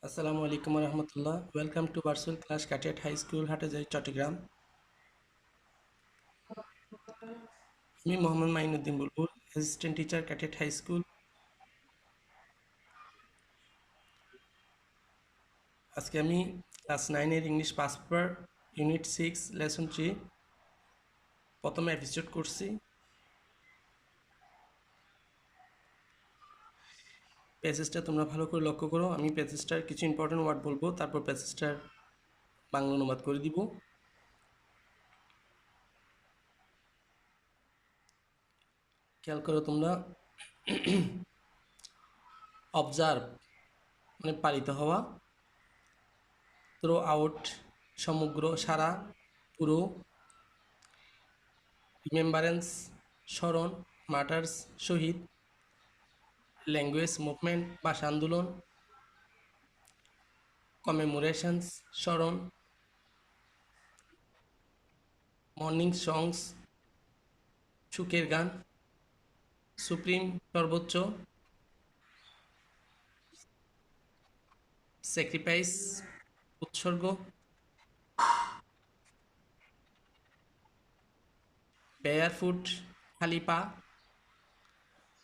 আসসালামু আলাইকুম রহমতুল্লাহ। ওয়েলকাম টু ভার্চুয়াল ক্লাস ক্যাটেট হাই স্কুল হাটাজারি চট্টগ্রাম। আমি মোহাম্মদ মাইনুদ্দিন বুলবুল, অ্যাসিস্ট্যান্ট টিচার ক্যাটেট হাই স্কুল। আজকে আমি ক্লাস 9-এর ইংলিশ পাস পেপার ইউনিট 6 লেসন 3 প্রথম এপিসোড করছি। প্যাসেজটা তোমরা ভালো করে লক্ষ্য করো। আমি প্যাসেজটার কিছু ইম্পর্টেন্ট ওয়ার্ড বলবো, তারপর প্যাসেজটার বাংলা অনুবাদ করে দিব। খেয়াল করো তোমরা। অবজার্ভ মানে পালিত হওয়া, থ্রো আউট সমগ্র, সারা, পুরো, রিমেম্বারেন্স স্মরণ, মার্টার্স শহীদ, ল্যাঙ্গুয়েজ মুভমেন্ট ভাষা আন্দোলন, কমেমোরেশনস স্মরণ, মর্নিং সংস সুখের গান, সুপ্রিম সর্বোচ্চ, স্যাক্রিফাইস উৎসর্গ, বেয়ারফুট খালি পা,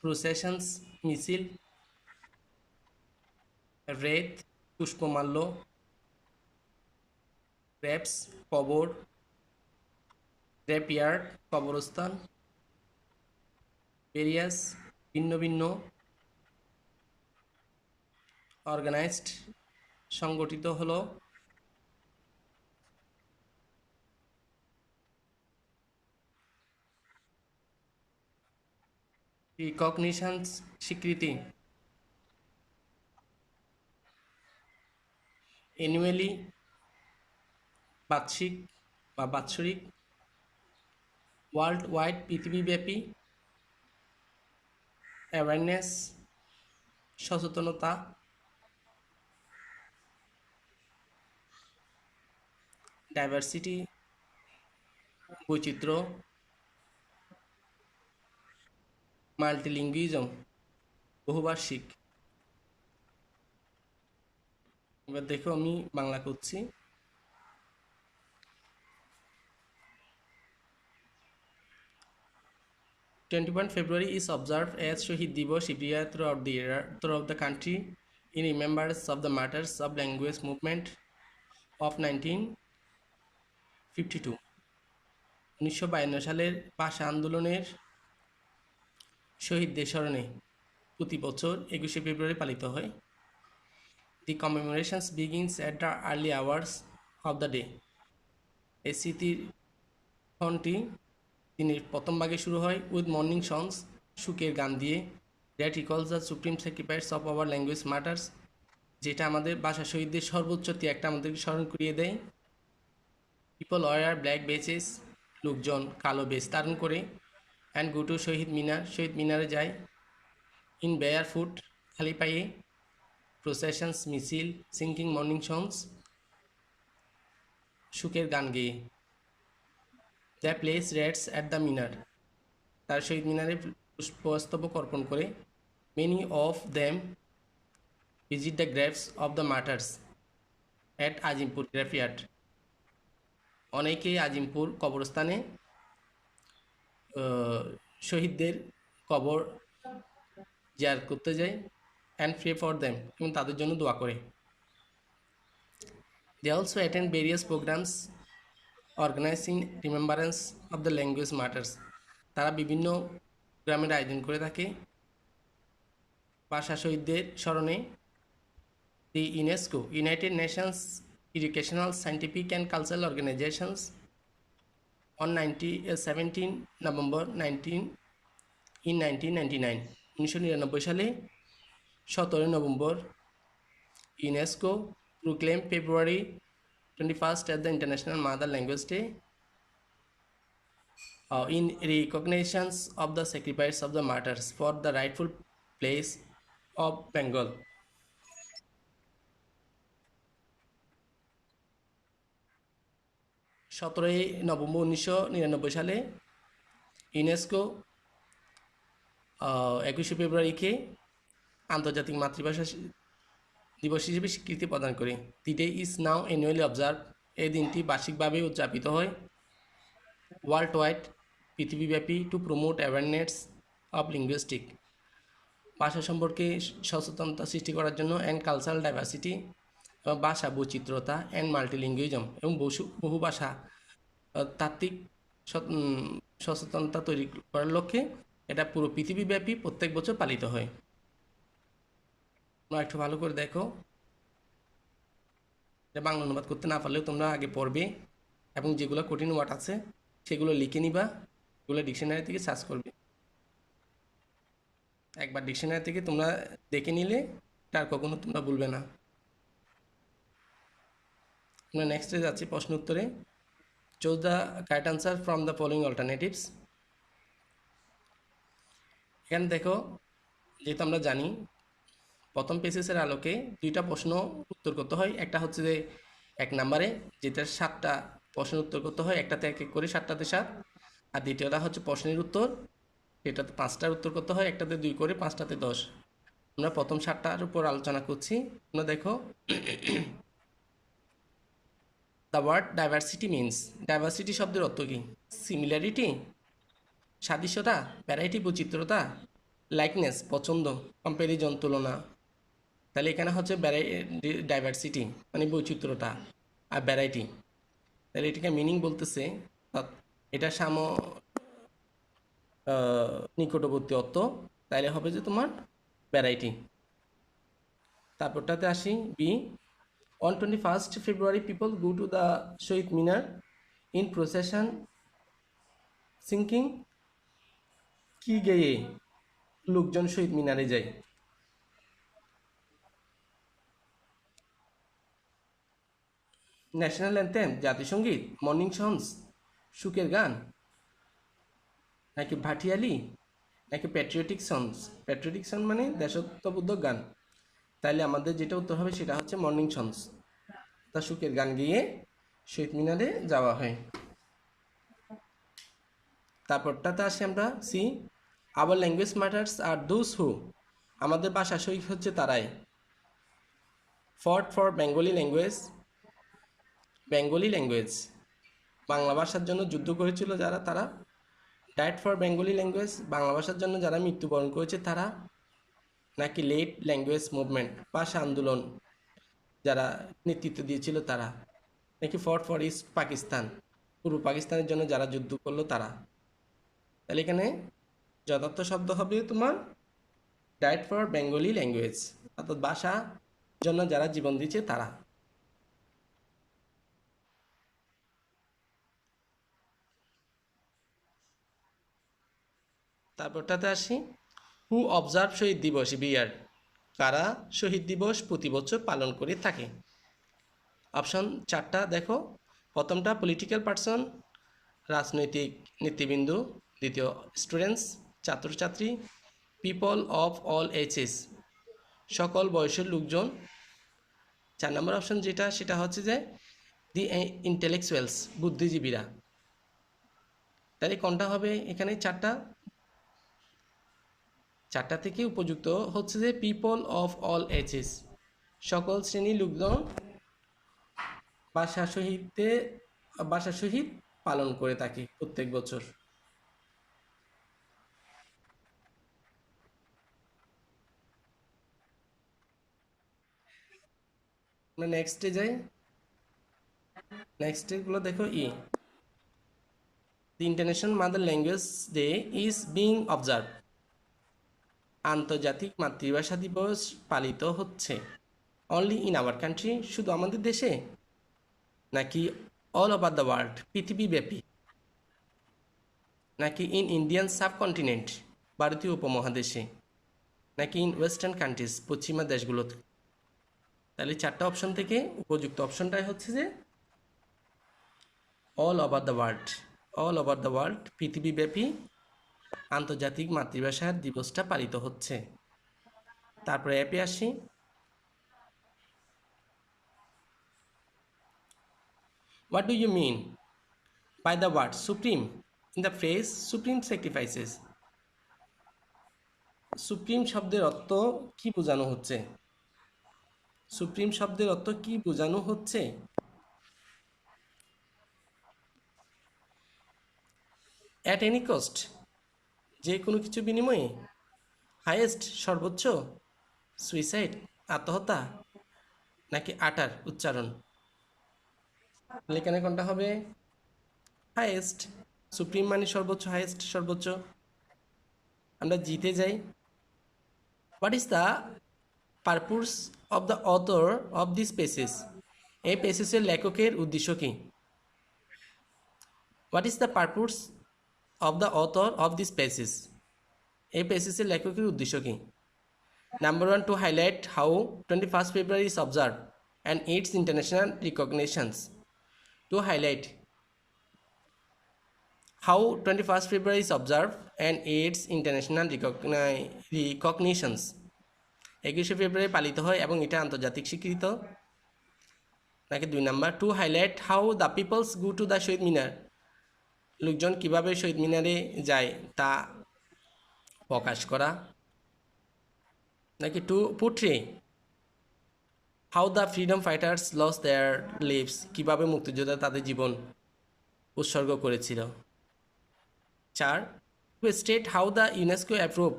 প্রসেশনস মিছিল, রেত পুষ্পমাল্য, গ্রেপস কবর, গ্রেপইয়ার্ড কবরস্থান, ভেরিয়াস ভিন্ন ভিন্ন, অর্গানাইজড সংগঠিত হলো, রিকগনিশনস স্বীকৃতি, অ্যানুয়ালি বার্ষিক বা বাৎসরিক, ওয়ার্ল্ড ওয়াইড পৃথিবীব্যাপী, অ্যাওয়ারনেস সচেতনতা, ডাইভার্সিটি বৈচিত্র্য, মাল্টিলিঙ্গুইজম বহুভাষিক। এবার দেখো আমি বাংলা করছি। 21 February is observed as Shahid Divas Shibiya throughout the country in remembrance of the martyrs of language movement of 1952. 1952 সালের ভাষা আন্দোলনের শহীদদের স্মরণে প্রতি বছর 21শে ফেব্রুয়ারি পালিত হয়। The commemorations begins at the early hours of the day. এই স্মৃতির ক্ষণটি দিনের প্রথম ভাগে শুরু হয় উইথ মর্নিং সংস সুখের গান দিয়ে, that recalls the supreme sacrifice of our language matters, যেটা আমাদের ভাষা শহীদদের সর্বোচ্চ ত্যাগটা আমাদেরকে স্মরণ করিয়ে দেয়। পিপল ওয়ার ব্ল্যাক বেচেস, লোকজন কালো বেচ ধারণ করে, অ্যান্ড গো টু শহীদ মিনার, শহীদ মিনারে যায়, ইন বেয়ার ফুট খালি পায়ে, প্রসেশনস মিছিল, সিঙ্কিং মর্নিং সংস সুখের গান গেয়ে, the place wreaths at the Minar, তার শহীদ মিনারে পুষ্পস্তবক অর্পণ করে। Many of them visit the graves of the martyrs at Azimpur graveyard, অনেকেই আজিমপুর কবরস্থানে শহীদদের কবর জিয়ারত করতে যায়, অ্যান্ড প্রে ফর দেম, এবং তাদের জন্য দোয়া করে। They also attend various programmes organise in remembrance of the language martyrs, তারা বিভিন্ন প্রোগ্রামের আয়োজন করে থাকে ভাষা শহীদদের স্মরণে। The UNESCO, United Nations Educational Scientific and Cultural Organisations on 17 November 1999, 1999 সালে 17 November UNESCO proclaim February 21 as the International Mother Language Day in recognitions of the sacrifice of the martyrs for the rightful place of Bengal. 17 November 1999 সালে UNESCO 21শে ফেব্রুয়ারিকে আন্তর্জাতিক মাতৃভাষা দিবস হিসেবে স্বীকৃতি প্রদান করে। The day is now annually observe, এই দিনটি বার্ষিকভাবে উদযাপিত হয় ওয়ার্ল্ড ওয়াইড, পৃথিবীব্যাপী, to promote awareness of linguistic, ভাষা সম্পর্কে সচেতনতা সৃষ্টি করার জন্য, অ্যান্ড কালচারাল ডাইভার্সিটি, ভাষা বৈচিত্র্যতা, অ্যান্ড মাল্টিলিঙ্গুইজম, এবং বহু ভাষা তাত্ত্বিক সচেতনতা তৈরি করার লক্ষ্যে এটা পুরো পৃথিবীব্যাপী প্রত্যেক বছর পালিত হয়। তোমরা একটু ভালো করে দেখো, এটা বাংলা অনুবাদ করতে না পারলেও তোমরা আগে পড়বে এবং যেগুলো কঠিন ওয়ার্ড আছে সেগুলো লিখে নিবা, এগুলো ডিকশনারি থেকে সার্চ করবে। একবার ডিকশনারি থেকে তোমরা দেখে নিলে আর কখনো তোমরা ভুলবে না। আমরা নেক্সটে যাচ্ছি প্রশ্ন উত্তরে। Choose the correct answer from the following alternatives. এখানে দেখো, যেহেতু আমরা জানি প্রথম পেসেসের আলোকে দুইটা প্রশ্ন উত্তর করতে হয়। একটা হচ্ছে যে 1 নম্বরে, যেটা 7টা প্রশ্নের উত্তর করতে হয়, একটাতে 1 করে 7টাতে 7, আর দ্বিতীয়টা হচ্ছে প্রশ্নের উত্তর, সেটাতে 5টার উত্তর করতে হয়, একটাতে 2 করে 5টাতে 10। আমরা প্রথম 7টার উপর আলোচনা করছি। তোমরা দেখো, the word diversity means, diversity শব্দের অর্থ কী? সিমিলারিটি, সাদৃশ্যতা, ভ্যারাইটি বৈচিত্র্যতা, লাইকনেস পছন্দ, কম্প্যারিজন তুলনা। তাহলে এখানে হচ্ছে ডাইভার্সিটি মানে বৈচিত্র্যতা, আর ভ্যারাইটি, তাহলে এটাকে মিনিং বলতেছে এটা নিকটবর্তী অর্থ, তাইলে হবে যে তোমার ভ্যারাইটি। তারপরটাতে আসি, B, on 21st February people go to the Shahid Minar in procession singing, কি গেয়ে লোকজন শহীদ মিনারে যায়? ন্যাশনাল অ্যান্থেম জাতিসঙ্গীত, মর্নিং সংস সুখের গান, নাকি ভাটিয়ালি, নাকি প্যাট্রিয়টিক সংস? প্যাট্রিয়টিক সং মানে দেশাত্মবোধক গান, তাইলে আমাদের যেটা উত্তর হবে সেটা হচ্ছে মর্নিং সংস, তা সুখের গান গিয়ে শহীদ মিনারে যাওয়া হয়। তারপরটাতে আসি আমরা, C, our language martyrs are those who, আমাদের ভাষা শহীদ হচ্ছে তারাই। Fought for Bengali language, Bengali language Bangla ভাষার জন্য যুদ্ধ করেছিল যারা তারা। Died for Bengali language, Bangla ভাষার জন্য যারা মৃত্যুবরণ করেছে তারা। নাকি লেট ল্যাঙ্গুয়েজ মুভমেন্ট, ভাষা আন্দোলন যারা নেতৃত্ব দিয়েছিল তারা। নাকি ফট ফর ইস্ট পাকিস্তান, পূর্ব পাকিস্তানের জন্য যারা যুদ্ধ করলো তারা। তাহলে এখানে যথার্থ শব্দ হবে তোমার ডায়েট ফর বেঙ্গলি ল্যাঙ্গুয়েজ, অর্থাৎ ভাষা জন্য যারা জীবন দিয়েছে তারা। তারপরটাতে আসি, হু অবজার্ভ শহীদ দিবস বিয়ার, কারা শহীদ দিবস প্রতি বছর পালন করে থাকে? অপশন 4টা দেখো, প্রথমটা পলিটিক্যাল পার্সন, রাজনৈতিক নেতৃবৃন্দ, দ্বিতীয় স্টুডেন্টস ছাত্রছাত্রী, পিপল অফ অল এজেস সকল বয়সের লোকজন, 4 নম্বর অপশন যেটা সেটা হচ্ছে যে দি ইন্টেলেকচুয়ালস বুদ্ধিজীবীরা। তাহলে কোনটা হবে এখানে? 4টা থেকে উপযুক্ত হচ্ছে যে পিপল অফ অল এজেস, সকল শ্রেণীর লোকজন ভাষা শহীদ পালন করে থাকে প্রত্যেক বছর। আমরা নেক্সটে যাই, নেক্সটগুলো দেখো, the international Mother Language day is being observe, আন্তর্জাতিক মাতৃভাষা দিবস পালিত হচ্ছে অনলি ইন আওয়ার কান্ট্রি, শুধু আমাদের দেশে, নাকি অল ওভার দ্য ওয়ার্ল্ড পৃথিবীব্যাপী, নাকি ইন ইন্ডিয়ান সাবকন্টিনেন্ট ভারতীয় উপমহাদেশে, নাকি ইন ওয়েস্টার্ন কান্ট্রিজ পশ্চিমা দেশগুলোতে? তাহলে 4টা অপশন থেকে উপযুক্ত অপশনটাই হচ্ছে যে all over the world, all over the world পৃথিবীব্যাপী আন্তর্জাতিক মাতৃভাষার দিবসটা পালিত হচ্ছে। তারপরে অ্যাপে আসি, what do you mean by the word supreme in the phrase supreme sacrifices? Supreme শব্দের অর্থ কি বোঝানো হচ্ছে? সুপ্রিম শব্দের অর্থ কি বোঝানো হচ্ছে? অ্যাট এনি কস্ট, যে কোনো কিছু বিনিময়ে। হাইয়েস্ট, সর্বোচ্চ। সুইসাইড, আত্মহত্যা, নাকি আটার উচ্চারণ? তাহলে এখানে কোনটা হবে? হাইয়েস্ট। সুপ্রিম মানে সর্বোচ্চ, হাইয়েস্ট সর্বোচ্চ। আমরা জিতে যাই। What is the purpose of the author of this passage? এই পেসেজের লেখকের উদ্দেশ্য কি? What is the purpose of the author of this passage? এই পেসেজের লেখকের উদ্দেশ্য কি? Number 1, to highlight how 21st February is observed and its international recognitions. To highlight how 21st February is observed and its international recognitions. 21শে ফেব্রুয়ারি পালিত হয় এবং এটা আন্তর্জাতিক স্বীকৃত। নাকি 2 number, to highlight how the peoples go to the শহীদ মিনার? লোকজন কীভাবে শহীদ মিনারে যায় তা প্রকাশ করা। নাকি to portray how the freedom fighters lost their lives? কীভাবে মুক্তিযোদ্ধা তাদের জীবন উৎসর্গ করেছিল। 4, to state how the UNESCO approve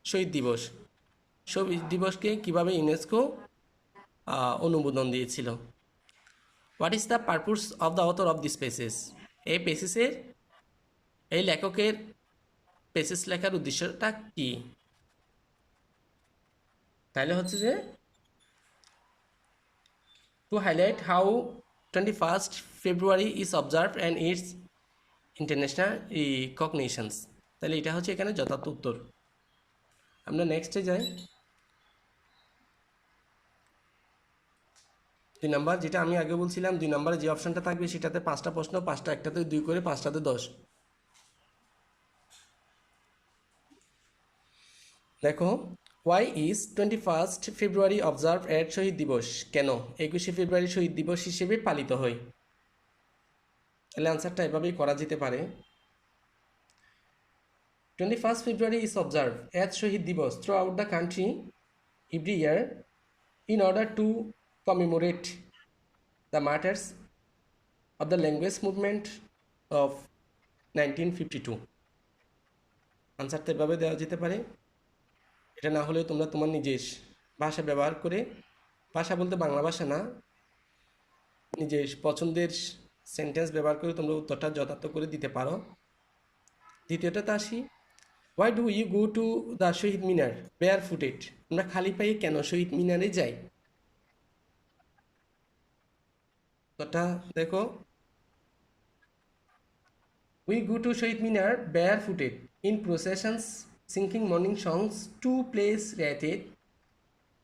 Shaheed Dibas? শহীদ দিবসকে কীভাবে ইউনেস্কো অনুমোদন দিয়েছিল। What is the purpose of the author of this passage? এই পেসেজের, এই লেখকের পেসেজ লেখার উদ্দেশ্যটা কি? তাহলে হচ্ছে যে to highlight how 21st February is observe and it's international recognitions. তাহলে এটা হচ্ছে এখানে যথার্থ উত্তর। আমরা নেক্সটে যাই। 2 নাম্বার, যেটা আমি আগে বলছিলাম 2 নাম্বারে যে অপশানটা থাকবে সেটাতে 5টা প্রশ্ন, 5টা একটাতে 2 করে, 5টাতে 10। দেখো, why is 21st February observe at Shaheed Dibas? কেন 21শে ফেব্রুয়ারি শহীদ দিবস হিসেবে পালিত হয়? তাহলে আনসারটা এভাবেই করা যেতে পারে। 21st February is observed as Shahid Divas throughout the country every year in order to commemorate the martyrs of the language movement of 1952. আনসারটা এভাবে দেওয়া যেতে পারে। এটা না হলে তোমরা তোমার নিজের ভাষা ব্যবহার করে, ভাষা বলতে বাংলা ভাষা না, নিজের পছন্দের সেন্টেন্স ব্যবহার করে তোমরা উত্তরটা যথার্থ করে দিতে পারো। দ্বিতীয়টাতে আসি, why do you go to the Shahid Minar bare footed? আমরা খালি পায়ে কেন শহীদ মিনারে যাই? উত্তরটা দেখো, we go to Shahid Minar bare footed in processions singing morning songs to place rated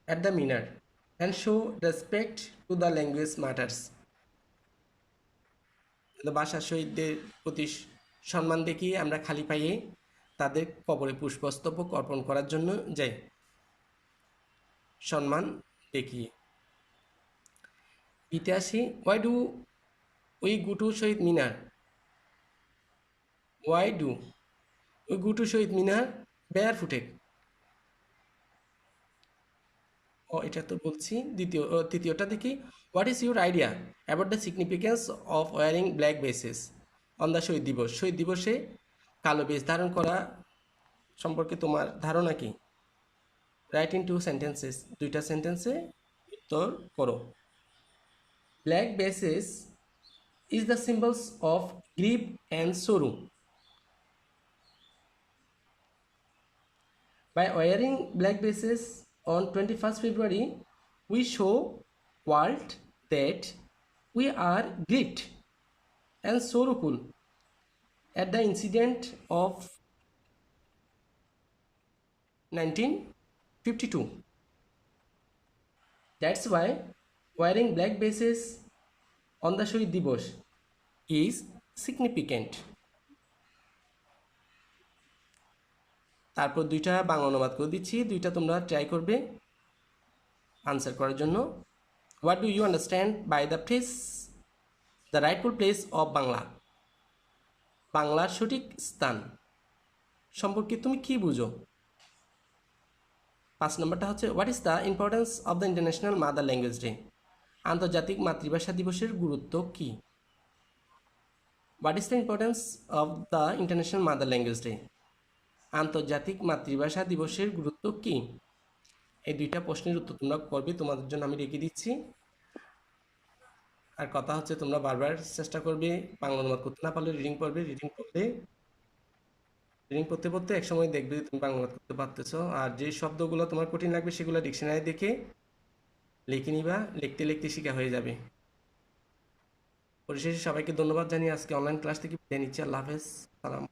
at the Minar and show respect to the language martyrs. ভাষা শহীদদের প্রতি সম্মান দেখিয়ে আমরা খালি পায়ে তাদের কবরে পুষ্পস্তবক অর্পণ করার জন্য যাই, সম্মান দেখিয়ে। ইতিহাসে why do we go to Shahid Minar? Why do we go to Shahid Minar bare footed? ও এটা তো বলছি। তৃতীয়টা দেখি, what is your idea about the significance of wearing black badges on the Shaheed Dibas? শহীদ দিবসে কালো বেশ ধারণ করা সম্পর্কে তোমার ধারণা কি? রাইট ইন 2 সেন্টেন্সেস, 2টা সেন্টেন্সে উত্তর করো। Black bases is the symbols of grieve and সরু। By wearing black bases on 21st February, we show world that we are grieved and sorrowful at the incident of 1952. That's why wearing black bases on the Shahid Divas is significant. তারপর 2টা বাংলা অনুবাদ করে দিচ্ছি, 2টা তোমরা try করবে answer করার জন্য। What do you understand by the phrase the rightful place of Bangla? বাংলার সঠিক স্থান সম্পর্কে তুমি কি বুঝো? 5 নম্বরটা হচ্ছে what is the importance of the International Mother Language Day? আন্তর্জাতিক মাতৃভাষা দিবসের গুরুত্ব কী? What is the importance of the International Mother Language Day? আন্তর্জাতিক মাতৃভাষা দিবসের গুরুত্ব কী? এই দুইটা প্রশ্নের উত্তর তোমরা করবে, তোমাদের জন্য আমি রেখে দিচ্ছি। আর কথা হচ্ছে তোমরা বারবার চেষ্টা করবে, বাংলা অনুবাদ করতে না পারলে রিডিং পড়বে, রিডিং পড়তে পড়তে একসময় দেখবে তুমি বাংলা অনুবাদ করতে পারতেছো। আর যে শব্দগুলো তোমার কঠিন লাগবে সেগুলো ডিকশনারি দেখে লিখে নিবা, লিখতে লিখতে শেখা হয়ে যাবে। পরিশেষে সবাইকে ধন্যবাদ জানিয়ে আজকে অনলাইন ক্লাস থেকে বিদায় নিচ্ছি। আল্লাহ হাফেজ, সালাম।